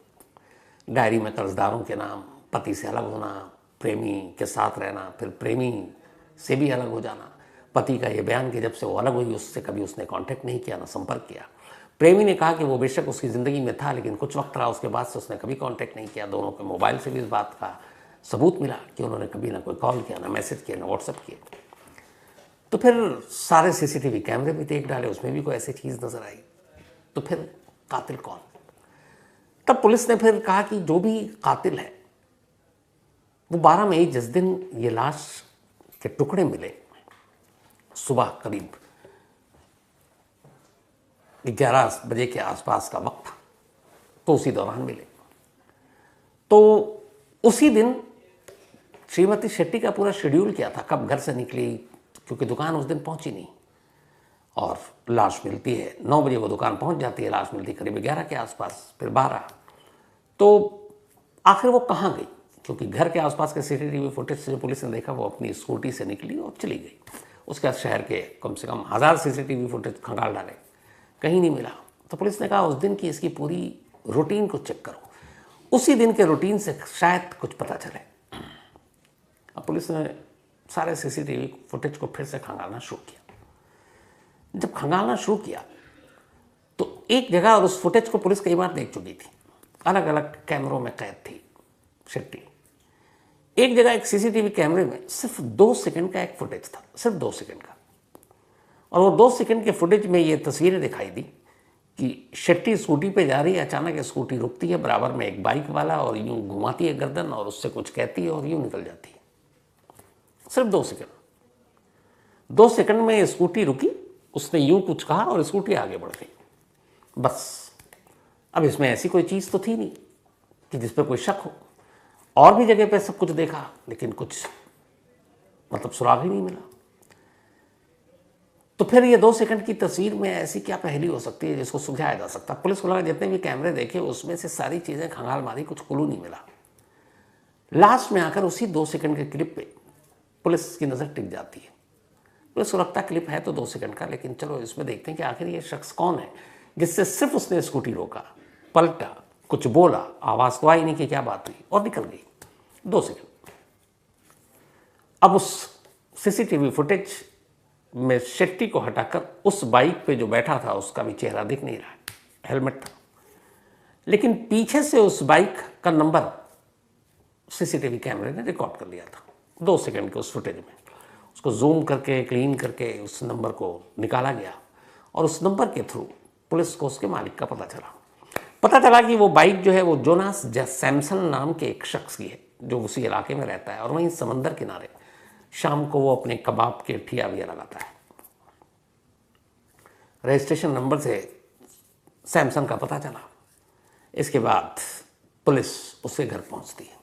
डायरी में कर्जदारों के नाम, पति से अलग होना, प्रेमी के साथ रहना, फिर प्रेमी से भी अलग हो जाना, पति का ये बयान कि जब से वो अलग हुई उससे कभी उसने कांटेक्ट नहीं किया, ना संपर्क किया। प्रेमी ने कहा कि वो बेशक उसकी ज़िंदगी में था लेकिन कुछ वक्त रहा, उसके बाद से उसने कभी कांटेक्ट नहीं किया। दोनों के मोबाइल से भी इस बात का सबूत मिला कि उन्होंने कभी ना कोई कॉल किया, ना मैसेज किया, ना व्हाट्सएप किया। तो फिर सारे CCTV कैमरे भी देख डाले, उसमें भी कोई ऐसी चीज़ नज़र आई। तो फिर कातिल कौन? तब पुलिस ने फिर कहा कि जो भी कातिल है वो 12 मई, जिस दिन ये लाश के टुकड़े मिले, सुबह करीब 11 बजे के आसपास का वक्त था, तो उसी दौरान मिले। तो उसी दिन श्रीमती शेट्टी का पूरा शेड्यूल क्या था, कब घर से निकली, क्योंकि दुकान उस दिन पहुंची नहीं, और लाश मिलती है 9 बजे, वो दुकान पहुंच जाती है, लाश मिलती करीब 11 के आसपास, फिर 12। तो आखिर वो कहाँ गई? क्योंकि घर के आसपास के CCTV फुटेज से जो पुलिस ने देखा, वो अपनी स्कूटी से निकली और चली गई। उसके बाद शहर के कम से कम 1000 CCTV फुटेज खंगाल डाले, कहीं नहीं मिला। तो पुलिस ने कहा उस दिन की इसकी पूरी रूटीन को चेक करो, उसी दिन के रूटीन से शायद कुछ पता चले। अब पुलिस ने सारे CCTV फुटेज को फिर से खंगालना शुरू किया। जब खंगालना शुरू किया तो एक जगह, और उस फुटेज को पुलिस कई बार देख चुकी थी, अलग अलग कैमरों में कैद थी शेट्टी। एक जगह एक CCTV कैमरे में सिर्फ 2 सेकंड का एक फुटेज था, सिर्फ 2 सेकंड का, और वो 2 सेकंड के फुटेज में ये तस्वीरें दिखाई दी कि शेट्टी स्कूटी पे जा रही है, अचानक स्कूटी रुकती है, बराबर में एक बाइक वाला, और यूं घुमाती है गर्दन और उससे कुछ कहती है और यूं निकल जाती है। सिर्फ 2 सेकंड। 2 सेकंड में स्कूटी रुकी, उसने यूं कुछ कहा और स्कूटी आगे बढ़ गई, बस। अब इसमें ऐसी कोई चीज़ तो थी नहीं कि जिस पर कोई शक हो। और भी जगह पे सब कुछ देखा लेकिन कुछ मतलब सुराग ही नहीं मिला। तो फिर ये 2 सेकंड की तस्वीर में ऐसी क्या पहेली हो सकती है जिसको सुलझाया जा सकता? पुलिस को लगा जितने भी कैमरे देखे उसमें से सारी चीज़ें खंगाल मारी, कुछ क्लू नहीं मिला। लास्ट में आकर उसी 2 सेकंड के क्लिप पे पुलिस की नज़र टिक जाती है। पुलिस को लगता क्लिप है तो 2 सेकंड का, लेकिन चलो इसमें देखते हैं कि आखिर ये शख्स कौन है जिससे सिर्फ उसने स्कूटी रोका, पलटा, कुछ बोला, आवाज़ तो आई नहीं कि क्या बात हुई, और निकल गई। 2 सेकंड। अब उस CCTV फुटेज में शेट्टी को हटाकर उस बाइक पे जो बैठा था उसका भी चेहरा दिख नहीं रहा है, हेलमेट था, लेकिन पीछे से उस बाइक का नंबर CCTV कैमरे ने रिकॉर्ड कर लिया था 2 सेकंड के उस फुटेज में। उसको जूम करके, क्लीन करके उस नंबर को निकाला गया, और उस नंबर के थ्रू पुलिस को उसके मालिक का पता चला कि वो बाइक जो है वो जोनास सैमसन नाम के एक शख्स की है जो उसी इलाके में रहता है, और वहीं समंदर किनारे शाम को वो अपने कबाब के ठिया भी लगाता है। रजिस्ट्रेशन नंबर से सैमसन का पता चला। इसके बाद पुलिस उसके घर पहुंचती है।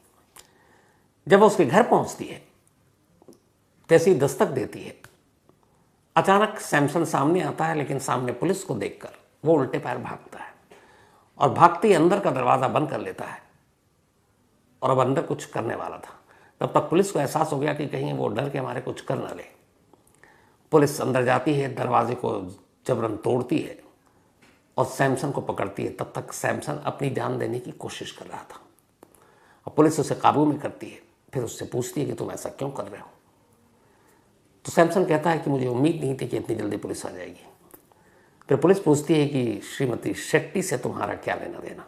जब वो उसके घर पहुंचती है, तैसी दस्तक देती है, अचानक सैमसन सामने आता है, लेकिन सामने पुलिस को देखकर वो उल्टे पैर भागता है और भागते ही अंदर का दरवाज़ा बंद कर लेता है और अब अंदर कुछ करने वाला था। तब तक पुलिस को एहसास हो गया कि कहीं वो डर के मारे कुछ कर न ले। पुलिस अंदर जाती है, दरवाजे को जबरन तोड़ती है और सैमसन को पकड़ती है। तब तक सैमसन अपनी जान देने की कोशिश कर रहा था और पुलिस उसे काबू में करती है। फिर उससे पूछती है कि तुम ऐसा क्यों कर रहे हो। तो सैमसन कहता है कि मुझे उम्मीद नहीं थी कि इतनी जल्दी पुलिस आ जाएगी। फिर पुलिस पूछती है कि श्रीमती शेट्टी से तुम्हारा क्या लेना देना।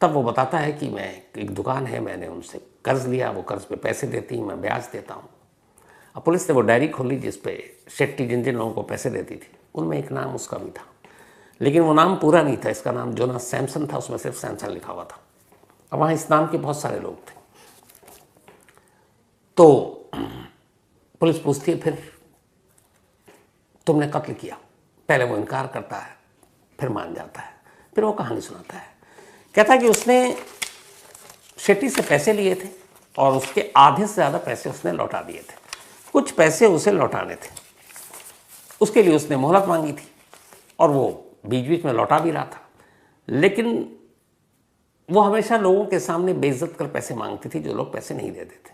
तब वो बताता है कि मैं एक दुकान है, मैंने उनसे कर्ज लिया, वो कर्ज पे पैसे देती, मैं ब्याज देता हूँ। अब पुलिस ने वो डायरी खोली जिस पे शेट्टी जिन जिन लोगों को पैसे देती थी, उनमें एक नाम उसका भी था, लेकिन वो नाम पूरा नहीं था। इसका नाम जोनास सैमसन था, उसमें सिर्फ सैमसन लिखा हुआ था। अब वहाँ इस नाम के बहुत सारे लोग थे। तो पुलिस पूछती है, फिर तुमने कत्ल किया? पहले वो इनकार करता है, फिर मान जाता है, फिर वो कहानी सुनाता है। कहता है कि उसने शेट्टी से पैसे लिए थे और उसके आधे से ज़्यादा पैसे उसने लौटा दिए थे। कुछ पैसे उसे लौटाने थे, उसके लिए उसने मोहलत मांगी थी और वो बीच बीच में लौटा भी रहा था, लेकिन वो हमेशा लोगों के सामने बेइज्जत कर पैसे मांगती थी जो लोग पैसे नहीं देते थे।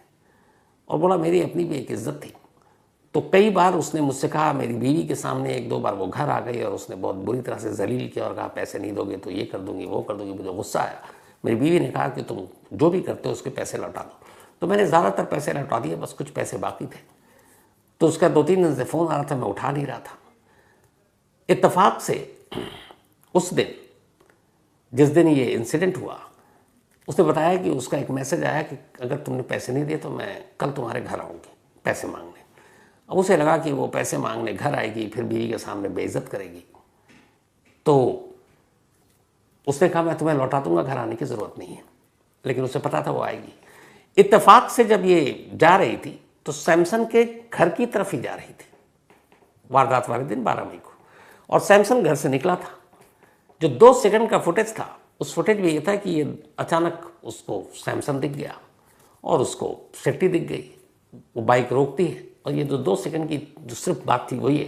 और बोला मेरी अपनी भी एक इज्जत थी। तो कई बार उसने मुझसे कहा, मेरी बीवी के सामने एक दो बार वो घर आ गई और उसने बहुत बुरी तरह से जलील किया और कहा पैसे नहीं दोगे तो ये कर दूंगी, वो कर दूंगी। मुझे गुस्सा आया। मेरी बीवी ने कहा कि तुम जो भी करते हो उसके पैसे लौटा दो। तो मैंने ज़्यादातर पैसे लौटा दिए, बस कुछ पैसे बाकी थे। तो उसका 2-3 दिन से फ़ोन आ रहा था, मैं उठा नहीं रहा था। इत्तेफाक से उस दिन जिस दिन ये इंसिडेंट हुआ, उसने बताया कि उसका एक मैसेज आया कि अगर तुमने पैसे नहीं दिए तो मैं कल तुम्हारे घर आऊँगी पैसे मांगने। अब उसे लगा कि वो पैसे मांगने घर आएगी, फिर बीवी के सामने बेइज्जत करेगी। तो उसने कहा मैं तुम्हें लौटा दूंगा, घर आने की ज़रूरत नहीं है। लेकिन उसे पता था वो आएगी। इत्तेफाक से जब ये जा रही थी तो सैमसन के घर की तरफ ही जा रही थी, वारदात वाले दिन 12 मई को। और सैमसन घर से निकला था। जो 2 सेकंड का फुटेज था, उस फुटेज में ये था कि ये अचानक उसको सैमसन दिख गया और उसको शेट्टी दिख गई। वो बाइक रोकती है और ये जो 2 सेकंड की जो सिर्फ बात थी वो ये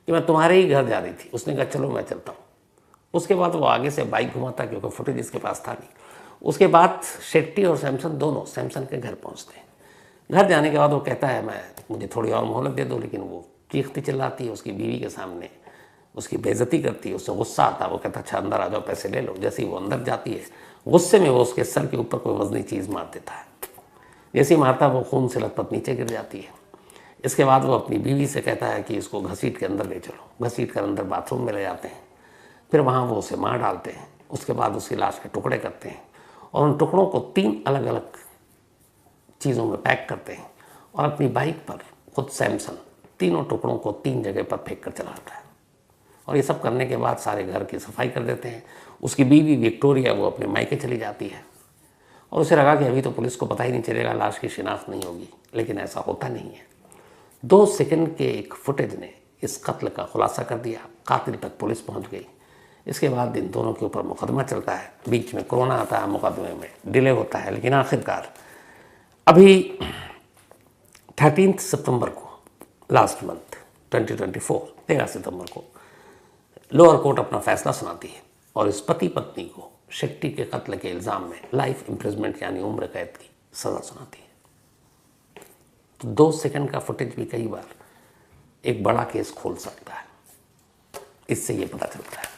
कि मैं तुम्हारे ही घर जा रही थी। उसने कहा चलो मैं चलता हूँ। उसके बाद वो आगे से बाइक घुमाता, क्योंकि फुटेज इसके पास था नहीं। उसके बाद शेट्टी और सैमसन दोनों सैमसन के घर पहुँचते हैं। घर जाने के बाद वो कहता है मुझे थोड़ी और मोहलत दे दो, लेकिन वो चीखती चिल्लाती है उसकी बीवी के सामने, उसकी बेइज्जती करती है। उससे गुस्सा आता है। वो कहता अच्छा अंदर आ जाओ, पैसे ले लो। जैसे ही वो अंदर जाती है, गुस्से में वो उसके सर के ऊपर कोई वजनी चीज़ मार देता है। जैसे ही मारता वो खून से लथपथ नीचे गिर जाती है। इसके बाद वो अपनी बीवी से कहता है कि इसको घसीट के अंदर ले चलो। घसीट कर अंदर बाथरूम में ले जाते हैं। फिर वहाँ वो उसे मार डालते हैं। उसके बाद उसकी लाश के टुकड़े करते हैं और उन टुकड़ों को 3 अलग अलग चीज़ों में पैक करते हैं और अपनी बाइक पर खुद सैमसन तीनों टुकड़ों को 3 जगह पर फेंक कर चला जाता है। और ये सब करने के बाद सारे घर की सफाई कर देते हैं। उसकी बीवी विक्टोरिया वो अपने मायके चली जाती है और उसे लगा कि अभी तो पुलिस को पता ही नहीं चलेगा, लाश की शिनाख्त नहीं होगी। लेकिन ऐसा होता नहीं है। 2 सेकंड के एक फुटेज ने इस कत्ल का खुलासा कर दिया। कातिल तक पुलिस पहुंच गई। इसके बाद इन दोनों के ऊपर मुकदमा चलता है। बीच में कोरोना आता है, मुकदमे में डिले होता है, लेकिन आखिरकार अभी 13 सितंबर को, लास्ट मंथ 2024 13 सितंबर को लोअर कोर्ट अपना फैसला सुनाती है और इस पति पत्नी को शेट्टी के कत्ल के इल्ज़ाम में लाइफ इम्प्रिजमेंट यानी उम्र कैद की सज़ा सुनाती है। तो 2 सेकंड का फुटेज भी कई बार एक बड़ा केस खोल सकता है। इससे ये पता चलता है।